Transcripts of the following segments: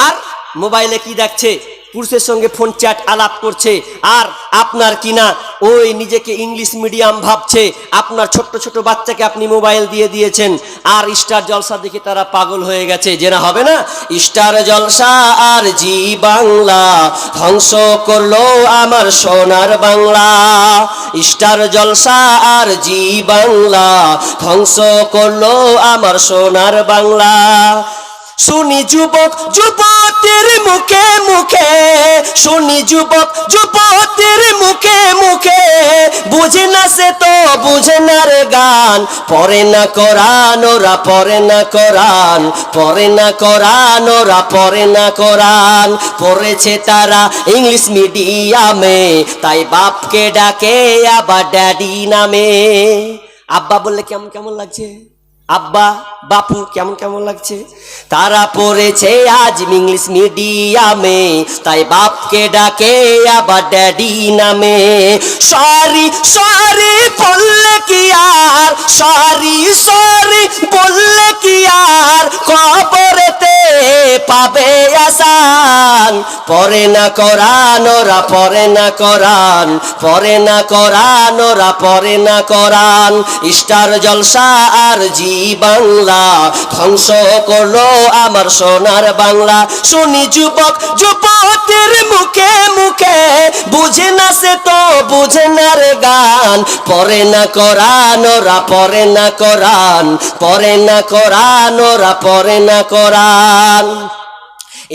আর মোবাইলে কি দেখছে, পুরুষের সঙ্গে ফোন চ্যাট আলাপ করছে, আর আপনার কিনা ওই নিজেকে ইংলিশ মিডিয়াম ভাবছে। আপনার ছোট্ট ছোট বাচ্চাকে আপনি মোবাইল দিয়ে দিয়েছেন, আর স্টার জলসা দেখে তারা পাগল হয়ে গেছে। যে না হবে না, স্টার জলসা আর জি বাংলা ধ্বংস করলো আমার সোনার বাংলা। স্টার জলসা আর জি বাংলা ধ্বংস করলো আমার সোনার বাংলা। শুনি যুবক যুবতীর মুখে মুখে, শুনি যুবক যুবতীর মুখে মুখে, বুঝে না সে তো বুঝে না রে গান। পড়ে না কোরআন ওরা, পড়ে না কোরআন, পড়ে না কোরআন ওরা, পড়ে না কোরআন। পড়েছে তারা ইংলিশ মিডিয়ামে, তাই বাপকে ডাকে আবার ড্যাডি নামে। আব্বা বললে কেমন কেমন লাগছে, আব্বা বাপু কেমন কেমন লাগছে। তারা পড়েছে আজ ইংলিশ মিডিয়ামে, তাই বাপকে ডাকে আবার ড্যাডি নামে। সরি সরি বললে কি আর, সরি সরি বললে কি আর, কবরেতে পাবে আসান। পড়ে না কোরআন ওরা, পড়ে না কোরআন, পড়ে না কোরআন ওরা, পড়ে না কোরআন। স্টার জলসা আর জি বাংলা ধ্বংস করলো আমার সোনার বাংলা। শুনি যুবক যুবতীর মুখে মুখে, বুঝে না সে তো বুঝে না রে গান। পড়ে না কোরআন ওরা, পড়ে না কোরআন, পড়ে না কোরআন ওরা, পড়ে না কোরআন।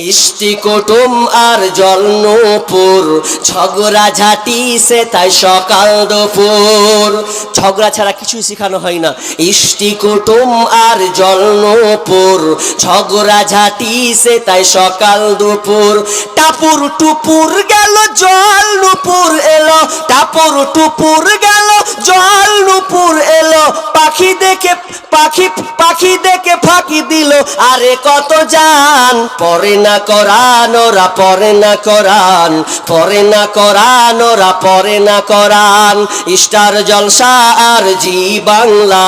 ইষ্টি কুটুম আর জলনুপুর, ঝগড়া ঝাঁটি সে তাই সকাল দুপুর। ঝগড়া ছাড়া কিছুই শেখানো হয় না। ইষ্টি কুটুম আর জলনুপুর, ঝগড়া ঝাঁটি সে তাই সকাল দুপুর। টাপুর টুপুর গেল জল নুপুর এলো, টাপুর টুপুর গেল জল নুপুর এলো। পাখি দেখে পাখি পাখি দেখে ফাঁকি দিল, আরে কত জান। পড়ে না কোরআন ওরা, পড়ে না কোরআন, পড়ে না কোরআন ওরা, পড়ে না কোরআন। স্টার জলসা আর জি বাংলা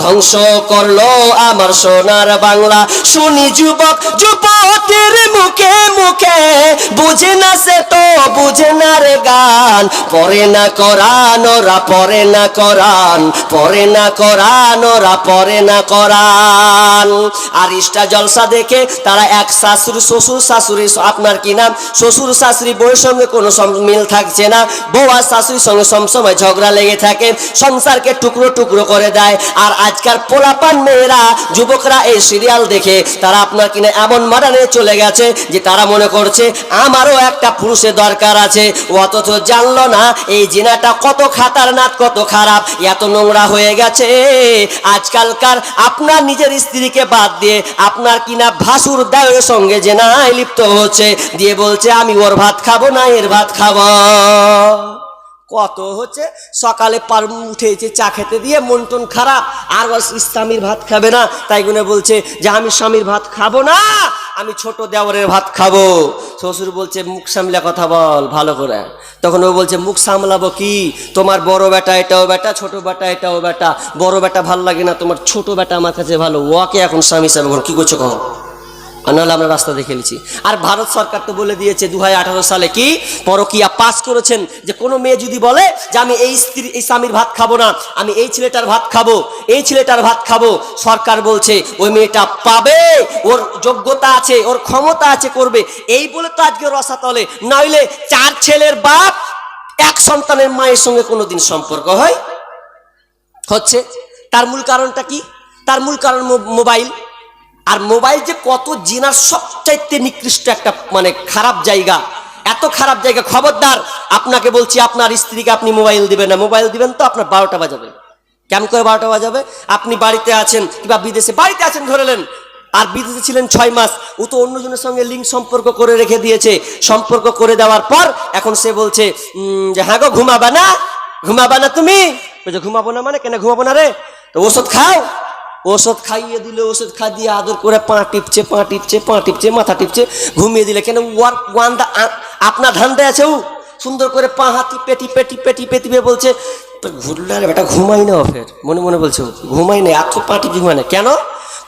ধ্বংস করলো আমার সোনার বাংলা। শুনি যুবক যুবতীর মুখে মুখে, বুঝে না সে তো বুঝে না রে গান। পড়ে না কোরআন ওরা, পড়ে না কোরআন, পড়ে না কোরআন ওরা, পড়ে না কোরআন। আর স্টার জলসা দেখে তারা এক শাশুড়ি শ্বশুর শাশুড়ি, আপনার কি নাম, শ্বশুর শাশুড়ি বউয়ের সঙ্গে কোনো মিল থাকছে না। বউ আর শাশুড়ির সঙ্গে সবসময় ঝগড়া লেগে থাকে, সংসারকে টুকরো টুকরো করে দেয়। আর আজকাল পোলাপান মেয়েরা যুবকরা এই সিরিয়াল দেখে তারা আপনার কিনা এমন মডার্নে চলে গেছে যে তারা মনে করছে আমারও একটা পুরুষের দরকার আছে। অথচ জানলো না এই জিনাটা কত খাতারনাক, কত খারাপ, এত নোংরা হয়ে গেছে। আজকালকার আপনার নিজের স্ত্রীকে বাদ দিয়ে আপনার কিনা ভাসুর দায়ের সঙ্গে জেনায় লিপ্ত হচ্ছে, দিয়ে বলছে আমি ওর ভাত খাবো না এর ভাত খাবো। কত হচ্ছে, সকালে উঠেছে চা খেতে দিয়ে মন টন খারাপ, আর স্বামীর ভাত খাবে না, তাই গুনে বলছে যে আমি স্বামীর ভাত খাবো না, আমি ছোট দেওরের ভাত খাবো। শ্বশুর বলছে মুখ সামলা কথা বল ভালো করে। তখন ও বলছে মুখ সামলাবো কি, তোমার বড় বেটা এটাও বেটা, ছোট বেটা এটাও বেটা, বড় বেটা ভাল লাগে না, তোমার ছোট বেটা আমার কাছে ভালো, ওকে এখন স্বামী হিসাবে কি করছো কখন, নাহলে আমরা রাস্তা দেখে নিচ্ছি। আর ভারত সরকার তো বলে দিয়েছে 2018 সালে কি পরকিয়া পাস করেছেন, যে কোনো মেয়ে যদি বলে যে আমি এই স্বামীর ভাত খাবো না, আমি এই ছেলেটার ভাত খাবো, এই ছেলেটার ভাত খাবো, সরকার বলছে ওই মেয়েটা পাবে, ওর যোগ্যতা আছে, ওর ক্ষমতা আছে, করবে। এই বলে তো আজকে রসাতলে, নইলে 4 ছেলের বাপ 1 সন্তানের মায়ের সঙ্গে কোনোদিন সম্পর্ক হচ্ছে। তার মূল কারণটা কি? তার মূল কারণ মোবাইল। আর মোবাইল যে কত জিনার সবচাইতে নিকৃষ্ট একটা মানে খারাপ জায়গা, এত খারাপ জায়গা। খবরদার, আপনাকে বলছি আপনার স্ত্রীকে আপনি মোবাইল দিবেন না। মোবাইল দিবেন তো আপনার 12টা বাজাবে। কেমন করে 12টা বাজাবে? আপনি বাড়িতে আছেন কিংবা বিদেশে, বাড়িতে আছেন ধরেলেন, আর বিদেশে ছিলেন 6 মাস, ও তো অন্যজনের সঙ্গে লিঙ্ক সম্পর্ক করে রেখে দিয়েছে। সম্পর্ক করে দেওয়ার পর এখন সে বলছে যে হ্যাঁ গো ঘুমাবা না, ঘুমাবা না তুমি? বলছে ঘুমাবো না মানে কেন ঘুমাবো না রে? তো ওষুধ খাও। ওষুধ খাইয়ে দিলে, ওষুধ খা দিয়ে আদর করে পা টিপছে, পা টিপছে, পা টিপছে, মাথা টিপছে, ঘুমিয়ে দিলে কেন আপনার ধান্দা আছে। ও সুন্দর করে পা হাত টিপে টিপে টিপে টিপে টিপে বলছে ঘুরলে বেটা ঘুমাই না, ফের মনে মনে বলছে ঘুমাই না, এত পা টিপি ঘুমাই না কেন?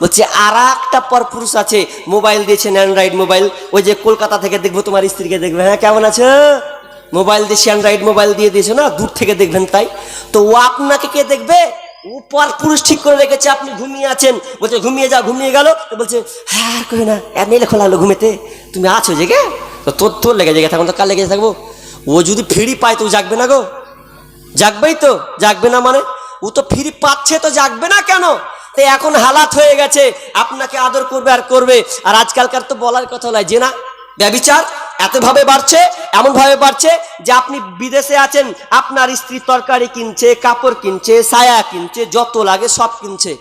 বলছে আর একটা পরপুরুষ আছে, মোবাইল দিয়েছেন অ্যান্ড্রয়েড মোবাইল, ওই যে কলকাতা থেকে দেখবো তোমার স্ত্রীকে দেখবে, হ্যাঁ কেমন আছে, মোবাইল দিয়েছে অ্যান্ড্রয়েড মোবাইল দিয়ে দিয়েছে না, দূর থেকে দেখবেন তাই। তো ও আপনাকে কে দেখবে, ও পরপুরুষ ঠিক করে রেখেছে, আপনি ঘুমিয়ে আছেন, বলছে ঘুমিয়ে যাও, ঘুমিয়ে গেল, তো বলছে হ্যাঁ আর কই না মেলে খোলা হলো ঘুমেতে, তুমি আছো জেগে, তো তোর তোর লেগে জেগে থাকুন, তো কার লেগে থাকবো। ও যদি ফ্রি পায় তো জাগবে না গো, জাগবেই তো, জাগবে না মানে ও তো ফ্রি পাচ্ছে তো জাগবে না কেন। তো এখন হালাত হয়ে গেছে, আপনাকে আদর করবে আর করবে। আর আজকালকার তো বলার কথা নয় যে না ব্যভিচার এতভাবে বাড়ছে, এমনভাবে বাড়ছে যে আপনি বিদেশে আছেন, আপনার স্ত্রী তরকারি কিনছে, কাপড় কিনছে, ছায়া কিনছে, যত লাগে সব কিনছে।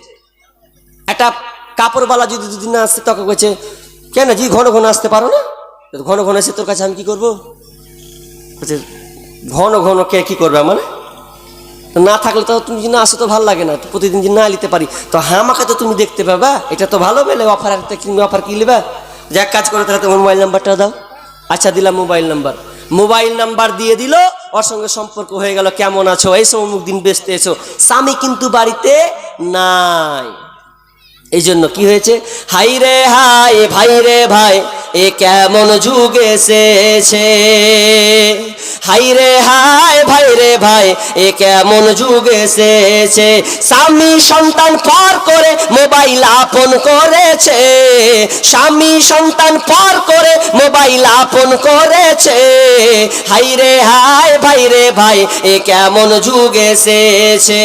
একটা কাপড়ওয়ালা যদি দুদিন না আসছে তখন বলছে কেন জি ঘন ঘন আসতে পারো না, ঘন ঘন এসে তোর কাছে আমি কি করবো, বলছে ঘন ঘন কে কি করবে মানে, না থাকলে তো তুমি যদি না আসো তো ভালো লাগে না, প্রতিদিন যদি না নিতে পারি তো আমাকে তো তুমি দেখতে পাবা, এটা তো ভালো পেলে অফার, একটা কিনবে অফার কি নেবে, যে এক কাজ করো তাহলে তোমার মোবাইল নাম্বারটা দাও, আচ্ছা দিলাম মোবাইল নাম্বার দিয়ে দিল, ওর সঙ্গে সম্পর্ক হয়ে গেল, কেমন আছো, এই সব অমুক দিন বেচতে এসো, স্বামী কিন্তু বাড়িতে নাই। এই জন্য কি হয়েছে, হাই রে হাই ভাই রে ভাই এ কেমন যুগ এসেছে, হাই রে হাই ভাই রে ভাই এ কেমন যুগ এসেছে, স্বামী সন্তান পর করে মোবাইল আপন করেছে, স্বামী সন্তান পর করে মোবাইল আপন করেছে, হাই রে হাই ভাই রে ভাই এ কেমন যুগ এসেছে,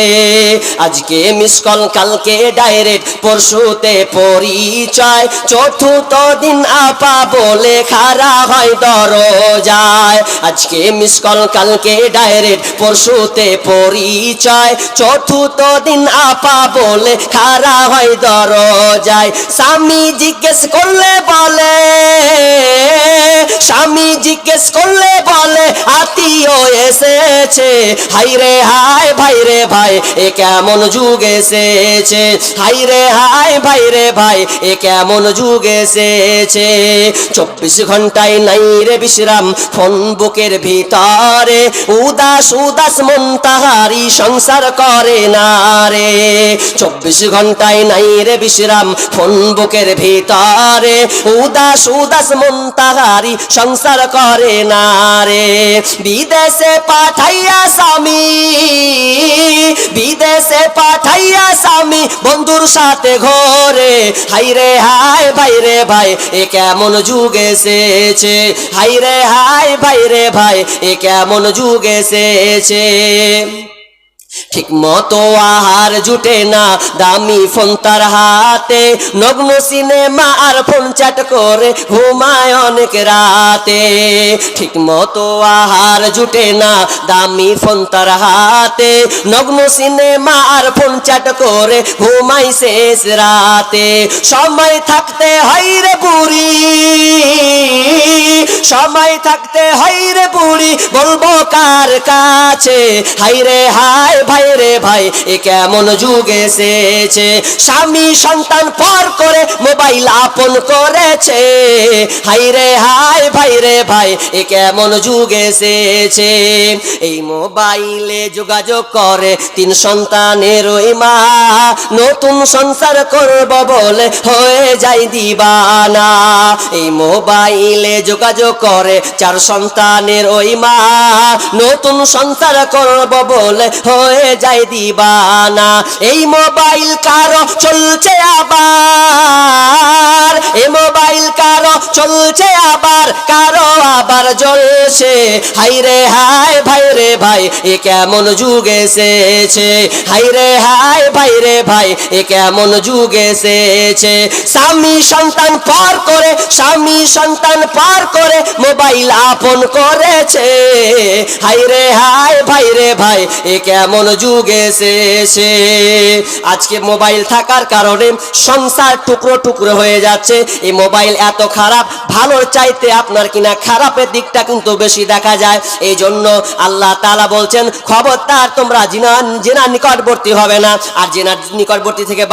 আজকে মিস কল কালকে ডাইরেক্ট পরশুতে পরিচয়, চতুর্থ দিন আপা বলে খাড়া হয় দরজায়, আজকে মিস কল কালকে ডাইরেক্ট পরশুতে পরিচয়, চতুর্থ দিন আপা বলে খাড়া হয় দরজায়, স্বামী জিজ্ঞেস করলে বলে, স্বামী জিজ্ঞেস করলে বলে আত্মীয় এসেছে, হাই রে হাই ভাই রে ভাই এ কেমন যুগ এসেছে, হাই রে হাই ভাই রে ভাই এ কেমন যুগ এসেছে, 24 ঘন্টায় নাই রে বিশ্রাম ফোন বুকের ভিতরে, উদাস উদাস মন তাহারি সংসার করে না রে, 24 ঘন্টায় নাই রে বিশ্রাম ফোন বুকের ভিতরে, উদাস উদাস মন তাহারি সংসার করে না রে, বিদেশে পাঠাইয়া স্বামী, বিদেশে পাঠাইয়া স্বামী বন্ধুর সাথে ঘরে, হাই রে হাই ভাই রে ভাই এ কেমন যুগ এসেছে, হাই রে হাই ভাই রে ভাই এ কেমন যুগ এসেছে, ঠিক মতো আহার জুটে না দামি ফোন তার হাতে, নগ্ন সিনেমা আর ফোন চ্যাট করে ঘুমায় অনেক রাতে, ঠিক মতো আহার জুটে না দামি ফোন তার হাতে, নগ্ন সিনেমা আর ফোন চ্যাট করে ঘুমাই শেষ রাতে, সময় থাকতে হয় রে বুড়ি, সময় থাকতে হয় রে বুড়ি বলবো কার কাছে, হাই রে হাই ভাই রে ভাই এ কেমন যুগ এসেছে, স্বামী সন্তান পর করে মোবাইল আপন করেছে, হাই রে হাই ভাই রে ভাই এ কেমন যুগ এসেছে, এই মোবাইলে যোগাযোগ করে 3 সন্তানের ওই মা, নতুন সংসার করব বলে হয়ে যায় দিবানা, এই মোবাইলে যোগাযোগ করে 4 সন্তানের ওই মা, নতুন সংসার করব বলে হয়ে যায় দিবানা, এই মোবাইল কারো চলছে আবার, এই মোবাইল কারো চলছে আবার, কারো আবার জ্বলছে, হাই রে হাই ভাই রে ভাই এ কেমন যুগ এসেছে, হাই রে হাই ভাই রে ভাই এ কেমন যুগ এসেছে, স্বামী সন্তান পর করে, স্বামী সন্তান পার করে মোবাইল আপন করেছে, হাই রে হাই ভাই রে ভাই এ কেমন যুগ এসেছে, আজকে মোবাইল থাকার কারণে সংসার টুকরো টুকরো হয়ে যাচ্ছে, এই মোবাইল এত খারাপ, ভালোর চাইতে আপনার কিনা খারাপের দিকটা কিন্তু বেশি দেখা যায়, এই জন্য আল্লাহ তাআলা বলছেন খবরদার তোমরা জিনার নিকটবর্তী হবে না, আর জিনার নিকটবর্তী থেকে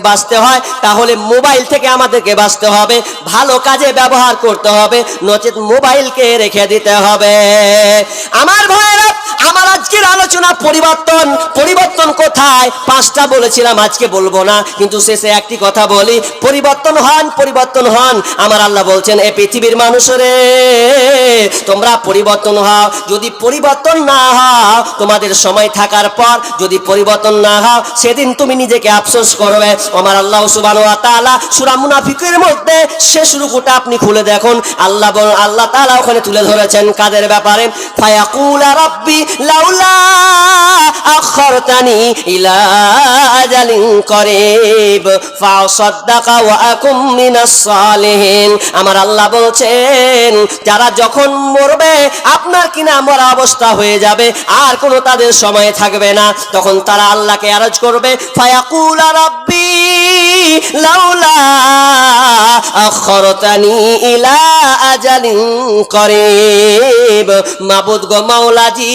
বাঁচতে হয় তাহলে মোবাইল থেকে আমাদেরকে বাঁচতে হবে, ভালো কাজে ব্যবহার করতে হবে, নচেত মোবাইলকে রেখে দিতে হবে। আমার ভাইরা আমার আজকের আলোচনা পরিবর্তন। পরিবর্তন কোথায়? পাঁচটা বলেছিলাম, আজকে বলবো না, কিন্তু শেষে একটি কথা বলি, পরিবর্তন হন, পরিবর্তন হন। আমার আল্লাহ বলছেন, এ পৃথিবীর মানুষরে তোমরা পরিবর্তন হও। যদি পরিবর্তন না হও, তোমাদের সময় থাকার পর যদি পরিবর্তন না হও, সেদিন তুমি নিজেকে আফসোস করবে। আমার আল্লাহ সুবহানাহু ওয়া তাআলা সূরা মুনাফিকের মধ্যে শেষ রুকুটা আপনি খুলে দেখুন, আল্লাহ তাআলা ওখানে তুলে ধরেছেন কাদের ব্যাপারে? ফায়াকুলা রাব্বি লাউলা আখরতানি ইলা আজালিন করিব ফাসাদদাকা ওয়া আকুম মিনাস সালিহিন। আমার আল্লাহ বলছেন, যারা যখন মরবে, আপনার কিনা মরা অবস্থা হয়ে যাবে, আর কোনো তাদের সময় থাকবে না, তখন তারা আল্লাহকে আরজ করবে, ফায়াকুলা রাব্বি লাউলা আখরতানি ইলা আজালিন করিব। মাবুদ গো, মাওলাজি,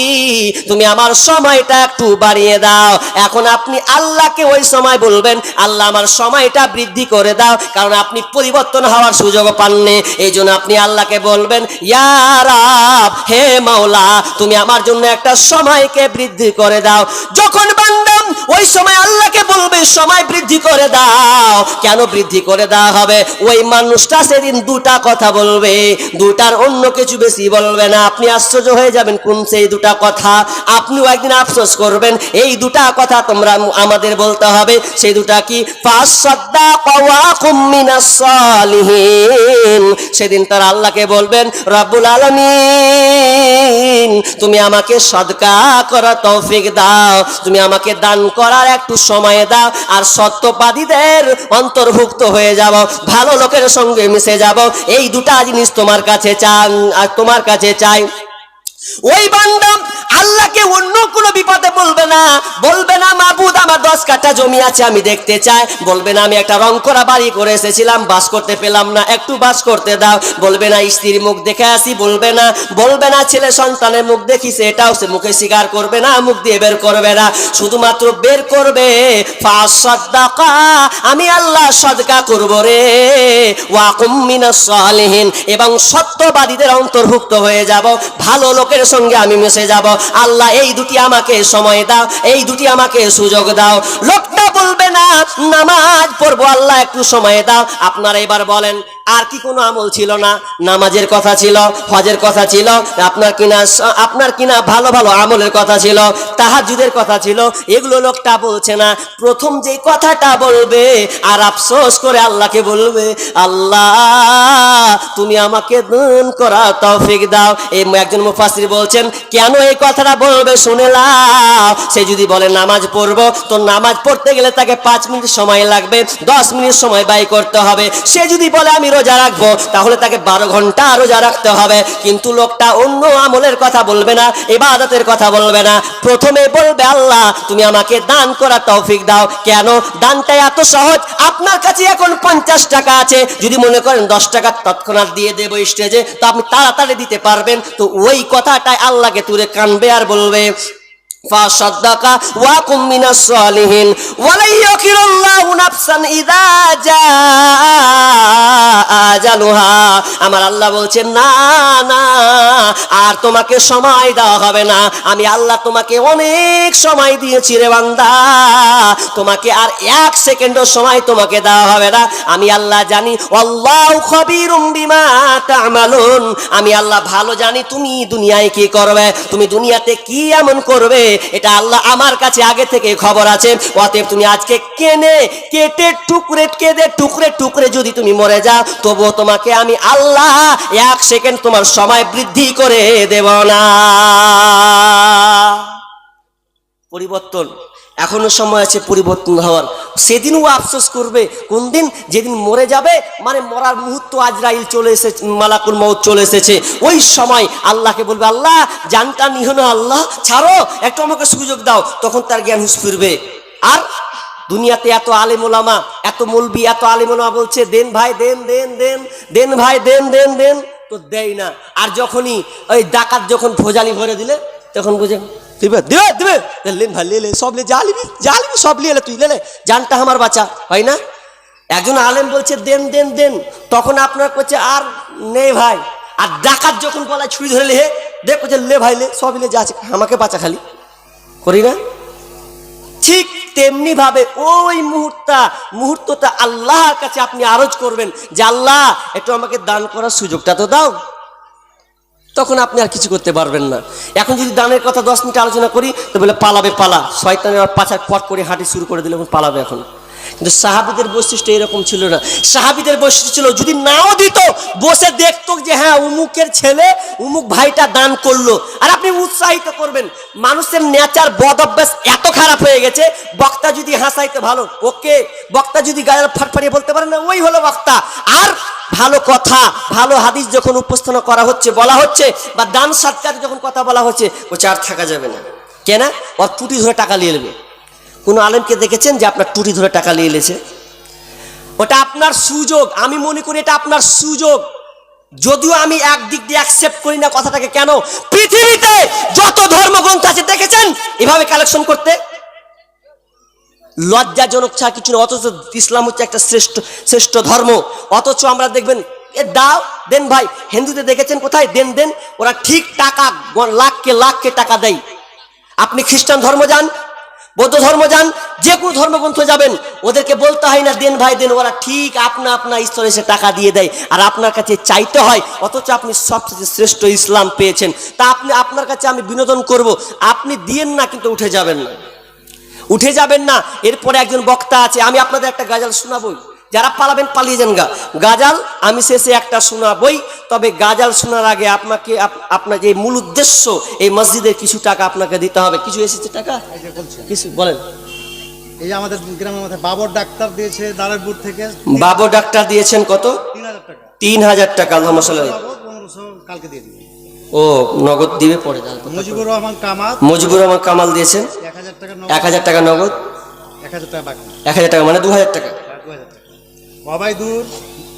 তুমি আমার সময়টা একটু বাড়িয়ে দাও। এখন আপনি আল্লাহকে ওই সময় বলবেন, আল্লাহ আমার সময়টা বৃদ্ধি করে দাও, কারণ আপনি পরিবর্তন হওয়ার সুযোগ পাননি। এই জন্য আপনি আল্লাহকে বলবেন, ইয়া রাব, হে মাওলা, তুমি আমার জন্য একটা সময়কে বৃদ্ধি করে দাও। যখন বান্দা ওই সময় আল্লাহকে বলবে, সময় বৃদ্ধি করে দাও, কেন বৃদ্ধি করে দেওয়া হবে? ওই মানুষটা সেদিন দুটা কথা বলবে, দুটার অন্য কিছু বেশি বলবে না। আপনি আশ্চর্য হয়ে যাবেন, কোন সেই দুটা কথা? আপনিও একদিন আফসোস করবেন, এই দুটা কথা তোমরা আমাদের বলতে হবে। সেই দুটা কি? ফাসাদদাকা ওয়া কুম মিনাস সালিহিন। সেদিন তারা আল্লাহকে বলবেন, রব্বুল আলামিন, তুমি আমাকে সদকা করার তৌফিক দাও, তুমি আমাকে দান করার একটু সময় দাও, আর সত্যবাদীদের অন্তর্ভুক্ত হয়ে যাব, ভালো লোকের সঙ্গে মিশে যাব। এই দুটা জিনিস তোমার কাছে চান, আর তোমার কাছে চাই। ওই বান্দা আল্লাহকে অন্য কোনো বিপদে বলবে না, বলবে না মাবুদ আমার 10 কাঠা জমি আছে আমি দেখতে চাই, বলবে না আমি একটা রং করা বাড়ি করে এসেছিলাম বাস করতে পেলাম না, একটু বাস করতে দাও, বলবে না স্ত্রীর মুখ দেখে আসি, বলবে না ছেলে সন্তানের মুখ দেখি, সেটাও সে মুখে স্বীকার করবে না, মুখ দিয়ে বের করবে না, শুধুমাত্র বের করবে ফাসাদদাকা, আমি আল্লাহ সদকা করব রে, ওয়া কুম মিনাস সালিহিন, এবং সত্যবাদীদের অন্তর্ভুক্ত হয়ে যাব, ভালো লোকের সঙ্গে আমি মিশে যাব। আল্লাহ এই দুটি আমাকে সময় দাও, এই দুটি আমাকে সুযোগ দাও। লোকটা বলবে না নামাজ পড়বো, আল্লাহ একটু সময় দাও। আপনারা এবার বলেন, আর কি কোনো আমল ছিল না? নামাজের কথা ছিল, হজের কথা ছিল, আপনার কিনা ভালো ভালো আমলের কথা ছিল, তাহাজ্জুদের কথা ছিল, এগুলো লোকটা বলছে না। প্রথম যে কথাটা বলবে, আর আফসোস করে আল্লাহকে বলবে, আল্লাহ তুমি আমাকে দান করা তৌফিক দাও। এই একজন মুফাসসির বলছেন, কেন এই কথাটা বলবে শুনে লাও। সে যদি বলে নামাজ পড়বো, তো নামাজ পড়তে গেলে তাকে 5 মিনিট সময় লাগবে, 10 মিনিট সময় ব্যয় করতে হবে। সে যদি বলে আমি রোজা রাখবো, তাহলে তাকে 12 ঘন্টা রোজা রাখতে হবে। কিন্তু লোকটা অন্য আমলের কথা বলবে না, ইবাদতের কথা বলবে না, প্রথমে বলবে আল্লাহ তুমি আমাকে দান করা তৌফিক দাও। কেন? দানটা এত সহজ। আপনার কাছে এখন 50 টাকা আছে, যদি মনে করেন 10 টাকা তৎক্ষণাৎ দিয়ে দেবো স্টেজে, তো আপনি তাড়াতাড়ি দিতে পারবেন। তো ওই কথাটাই আল্লাহকে তুলে কানবে আর বলবে, ফাসাদদাকা ওয়া কুম মিনাস সালিহিন ওয়ালা ইয়াকিরুল্লাহু নাফসান ইযা জাআ আজালুহা। আমার আল্লাহ বলছেন, না না, আর তোমাকে সময় দেওয়া হবে না। আমি আল্লাহ তোমাকে অনেক সময় দিয়েছি রে বান্দা, তোমাকে আর 1 সেকেন্ডও সময় তোমাকে দেওয়া হবে না। আমি আল্লাহ জানি, আল্লাহু খাবীরুম বিমা তা'মালুন, আমি আল্লাহ ভালো জানি তুমি দুনিয়ায় কি করবে, তুমি দুনিয়াতে কি এমন করবে, এটা আল্লাহ আমার কাছে আগে থেকে খবর আছে। অতএব তুমি আজকে কেটে টুকরে টুকরে যদি তুমি মরে যাও, তবুও তোমাকে আমি আল্লাহ 1 সেকেন্ড তোমার সময় বৃদ্ধি করে দেব না। পরিবর্তন, এখনো সময় আছে পরিবর্তন হওয়ার। সেদিনও আফসোস করবে, কোন দিন? যেদিন মরে যাবে, মানে মরার মুহূর্ত, আজরাইল চলে এসেছে, মালাকুল মউত চলে এসেছে। ওই সময় আল্লাহকে বলবে, আল্লাহ জানটা নিও না, আল্লাহ ছাড়ো, একটু আমাকে সুযোগ দাও। তখন তার জ্ঞান হুঁশ ফিরবে। আর দুনিয়াতে এত আলেম ওলামা, এত মৌলবি, এত আলেম ওলামা বলছে দেন ভাই, দেন দেন দেন দেন ভাই, দেন দেন দেন, তো দেয় না। আর যখনই ওই ডাকাত যখন ভোজালি ভরে দিলে, তখন বুঝে দিবে দিবে দিবে, লেন ভাই, লে সব লে, জালিবি জালিবি সব লিয়ে তুই লে, জানটা আমার বাঁচা, হয় না? একজন আলেম বলছে দেন দেন দেন, তখন আপনার করছে আর নেই ভাই। আর ডাকাত যখন গলায় ছুরি ধরে লে, দেখো যে লে ভাই লে সব লে যা আছে আমাকে বাঁচা খালি করি না। ঠিক তেমনি ভাবে ওই মুহূর্তটা আল্লাহর কাছে আপনি আরজ করবেন যে আল্লাহ একটু আমাকে দান করার সুযোগটা তো দাও। তখন আপনি আর কিছু করতে পারবেন না। এখন যদি দানের কথা 10 মিনিট আলোচনা করি তো বলে পালাবে, পালা, শয়তানের পাছায় পট করে হাঁটি শুরু করে দিলে পালাবে। এখন কিন্তু সাহাবীদের বৈশিষ্ট্য এরকম ছিল না। সাহাবীদের বৈশিষ্ট্য ছিল যদি নাও দিত বসে দেখতো যে হ্যাঁ উমুকের ছেলে উমুক ভাইটা দান করলো, আর আপনি উৎসাহিত করবেন। মানুষের নেচার বদ অভ্যাস এত খারাপ হয়ে গেছে, বক্তা যদি হাসাইতে ভালো ওকে, বক্তা যদি গায়ের ফাটফাটিয়ে বলতে পারে না ওই হলো বক্তা। আর ভালো কথা ভালো হাদিস যখন উপস্থাপনা করা হচ্ছে বলা হচ্ছে বা দান সৎকারে যখন কথা বলা হচ্ছে ও চার থাকা যাবে না। কেন? ওর টুটি ধরে টাকা নিয়ে নেবে। কোনো আলেমকে দেখেছেন যে আপনার টুটি ধরে টাকা নিয়ে এলেছে? ওটা আপনার সুযোগ। আমি মনে করি এটা আপনার সুযোগ, যদিও আমি একদিক দিয়ে অ্যাকসেপ্ট করি না কথাটাকে। কেন? পৃথিবীতে যত ধর্মগ্রন্থ আছে দেখেছেন এভাবে কালেকশন করতে? লজ্জাজনক ছাড়া কিছু না। অথচ ইসলাম হচ্ছে একটা শ্রেষ্ঠ ধর্ম, অথচ আমরা দেখবেন এ দাও দেন ভাই। হিন্দুদের দেখেছেন কোথায় দেন দেন, ওরা ঠিক টাকা লাখকে টাকা দেয়। আপনি খ্রিস্টান ধর্ম যান, বৌদ্ধ ধর্ম যান, যে কোনো ধর্মগ্রন্থ যাবেন ওদেরকে বলতে হয় না দেন ভাই দেন, ওরা ঠিক আপনা স্তরে এসে টাকা দিয়ে দেয় আর আপনার কাছে চাইতে হয়। অথচ আপনি সবচেয়ে শ্রেষ্ঠ ইসলাম পেয়েছেন, তা আপনার কাছে আমি বিনোদন করব, আপনি দিয়েন না কিন্তু উঠে যাবেন না। এরপরে একজন বক্তা আছে, আমি আপনাদের একটা গাজাল শোনাবই, যারা পালাবেন পালিয়ে যান। গাজাল আমি শেষে একটা শোনাবই, তবে গাজাল শোনার আগে আপনার যে মূল উদ্দেশ্য এই মসজিদের কিছু টাকা আপনাকে দিতে হবে। কিছু এসেছে টাকা কিছু বলেন। এই যে আমাদের গ্রামের মধ্যে বাবর ডাক্তার দিয়েছে দারারপুর থেকে। বাবর ডাক্তার দিয়েছেন কত? 3000 টাকা। আল্লাহ মশাল্লাহ। 1500 কালকে দিয়ে দিবে। ও নগদ দিবে পরে। মুজিবুর রহমান কামাল দিয়েছেন 1000 টাকা। 1000 টাকা নগদ, 1000 টাকা বাকি। 1000 টাকা মানে 2000 টাকা। 2000 টাকা। ওবাইদুর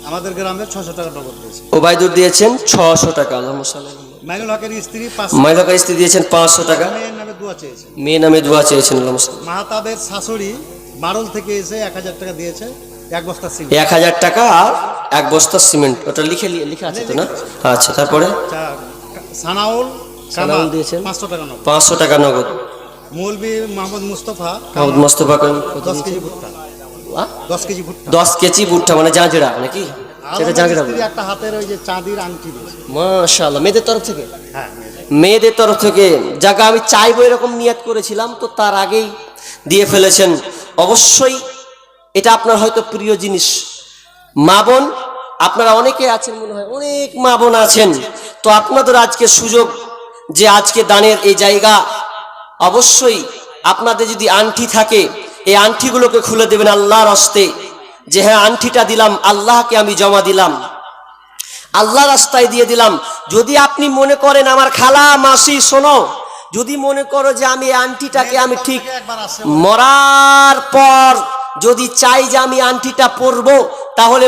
আমাদের গ্রামে 600 টাকা নগদ দিয়েছে। ওবাইদুর দিয়েছেন 600 টাকা। আল্লাহ মশাল্লাহ। মাইনুল হকের স্ত্রী মাইনুল হকের স্ত্রী দিয়েছেন 500 টাকা। মেয়ের নামে দোয়া চেয়েছে। মেয়ের নামে দোয়া চেয়েছেন। আল্লাহ মশাল্লাহ। মাহাতাবের শাশুড়ি মারল থেকে এসে 1000 টাকা দিয়েছে, এক বস্তা সিমেন্ট। 1000 টাকা আর এক বস্তা সিমেন্ট। ওটা লিখে আছে তো না? আচ্ছা, তারপরে সানাউল দিয়েছেন 500 টাকা নগদ। 500 টাকা নগদ। মৌলভী মোহাম্মদ মুস্তফা 10 কেজি ভুট্টা। 10 কেজি ভুট্টা। 10 কেজি ভুট্টা মানে জাঁজরা নাকি? সেটা জাঁজরা। একটা হাতের ওই যে চাঁদির আংটি দিয়েছে। মাশাআল্লাহ। মেয়েদের তরফ থেকে? হ্যাঁ, মেয়েদের তরফ থেকে। জায়গা আমি চাইবো এরকম নিয়ত করেছিলাম, তো তার আগেই দিয়ে ফেলেছেন। অবশ্যই এটা আপনার হয়তো প্রিয় জিনিস। মা বোন আপনারা অনেকে আছেন, মনে হয় অনেক মা বোন আছেন, তো আপনাদের আজকে সুযোগ যে আজকে দানের এই জায়গা। অবশ্যই আপনাদের যদি আংটি থাকে এই আংটিগুলোকে খুলে দেবেন আল্লাহর হস্তে, যে হ্যাঁ আংটিটা দিলাম আল্লাহকে, আমি জমা দিলাম, আল্লাহ রাস্তায় দিয়ে দিলাম। যদি আপনি মনে করেন আমার খালা মাসি শোনো, যদি মনে করো যে আমি আংটিটাকে আমি ঠিক মরার পর যদি চাই যে আমি আংটিটা পরবো, তাহলে